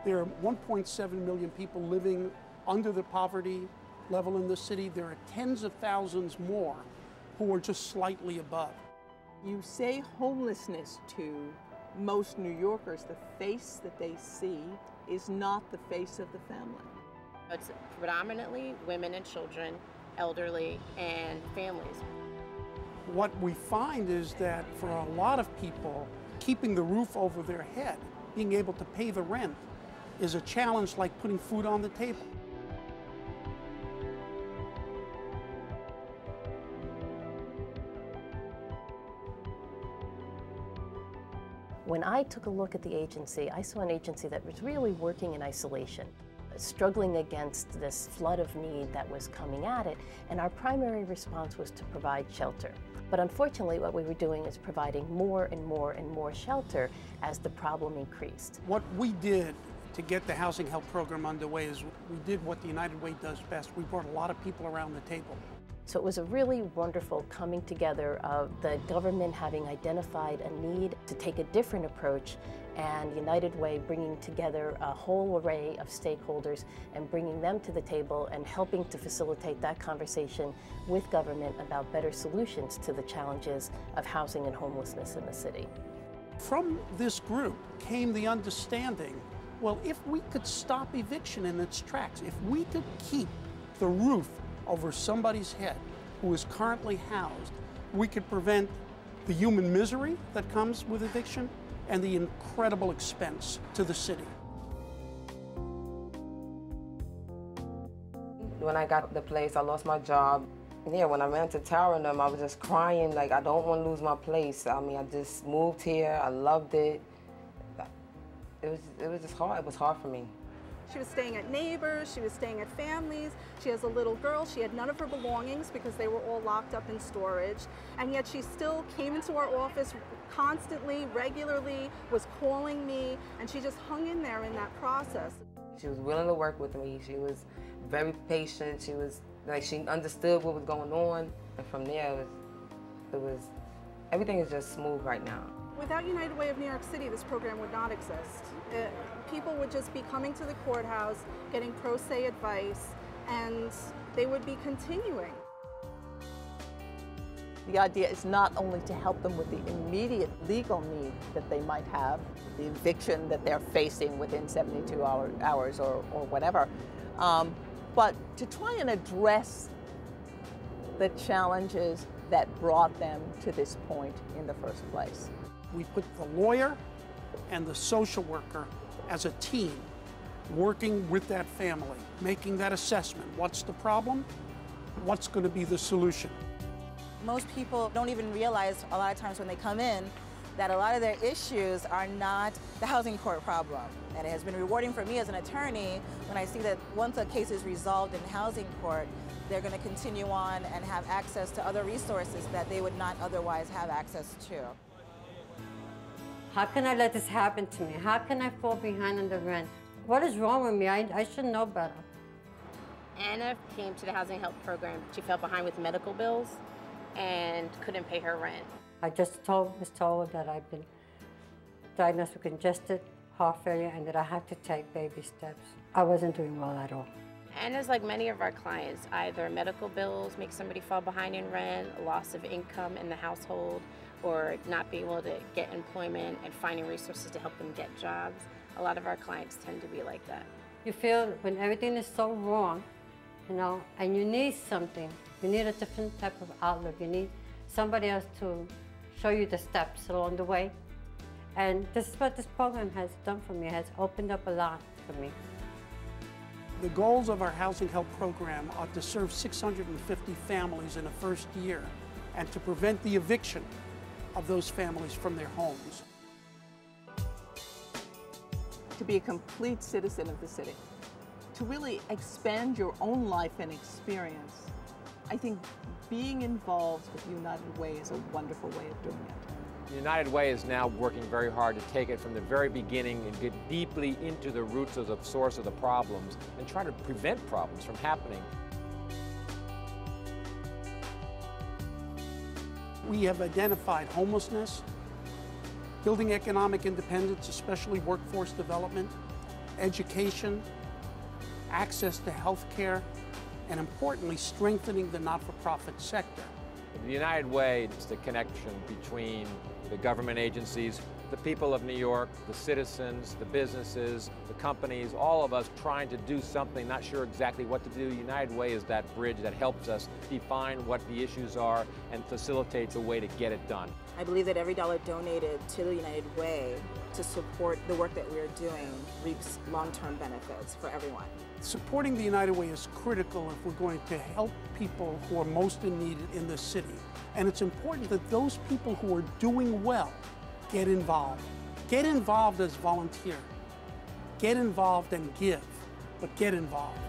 There are 1.7 million people living under the poverty level in the city. There are tens of thousands more who are just slightly above. You say homelessness to most New Yorkers, the face that they see is not the face of the family. It's predominantly women and children, elderly, and families. What we find is that for a lot of people, keeping the roof over their head, being able to pay the rent, is a challenge like putting food on the table. When I took a look at the agency, I saw an agency that was really working in isolation, struggling against this flood of need that was coming at it, and our primary response was to provide shelter. But unfortunately, what we were doing is providing more and more and more shelter as the problem increased. What we did to get the Housing Help Program underway is we did what the United Way does best. We brought a lot of people around the table. So it was a really wonderful coming together of the government having identified a need to take a different approach, and United Way bringing together a whole array of stakeholders and bringing them to the table and helping to facilitate that conversation with government about better solutions to the challenges of housing and homelessness in the city. From this group came the understanding, well, if we could stop eviction in its tracks, if we could keep the roof over somebody's head who is currently housed, we could prevent the human misery that comes with eviction and the incredible expense to the city. When I got the place, I lost my job. Yeah, when I ran to Tower and them, I was just crying, like, I don't want to lose my place. I mean, I just moved here, I loved it. It was just hard, it was hard for me. She was staying at neighbors, she was staying at families, she has a little girl, she had none of her belongings because they were all locked up in storage, and yet she still came into our office constantly, regularly, was calling me, and she just hung in there in that process. She was willing to work with me, she was very patient, she was, like, she understood what was going on, and from there, everything is just smooth right now. Without United Way of New York City, this program would not exist. People would just be coming to the courthouse, getting pro se advice, and they would be continuing. The idea is not only to help them with the immediate legal need that they might have, the eviction that they're facing within 72 hours or whatever, but to try and address the challenges that brought them to this point in the first place. We put the lawyer and the social worker as a team working with that family, making that assessment. What's the problem? What's going to be the solution? Most people don't even realize a lot of times when they come in that a lot of their issues are not the housing court problem. And it has been rewarding for me as an attorney when I see that once a case is resolved in housing court, they're going to continue on and have access to other resources that they would not otherwise have access to. How can I let this happen to me? How can I fall behind on the rent? What is wrong with me? I should know better. Anna came to the Housing Help Program. She fell behind with medical bills and couldn't pay her rent. I just was told that I've been diagnosed with congestive heart failure and that I have to take baby steps. I wasn't doing well at all. Anna's like many of our clients, either medical bills make somebody fall behind in rent, loss of income in the household, or not being able to get employment and finding resources to help them get jobs. A lot of our clients tend to be like that. You feel when everything is so wrong, you know, and you need something, you need a different type of outlook, you need somebody else to show you the steps along the way. And this is what this program has done for me. It has opened up a lot for me. The goals of our Housing Help Program are to serve 650 families in the first year and to prevent the eviction of those families from their homes. To be a complete citizen of the city, to really expand your own life and experience, I think being involved with United Way is a wonderful way of doing it. United Way is now working very hard to take it from the very beginning and get deeply into the roots of the source of the problems and try to prevent problems from happening. We have identified homelessness, building economic independence, especially workforce development, education, access to health care, and importantly, strengthening the not-for-profit sector. The United Way is the connection between the government agencies, the people of New York, the citizens, the businesses, the companies, all of us trying to do something, not sure exactly what to do. United Way is that bridge that helps us define what the issues are and facilitates a way to get it done. I believe that every dollar donated to the United Way to support the work that we are doing reaps long-term benefits for everyone. Supporting the United Way is critical if we're going to help people who are most in need in this city. And it's important that those people who are doing well get involved. Get involved as volunteer. Get involved and give, but get involved.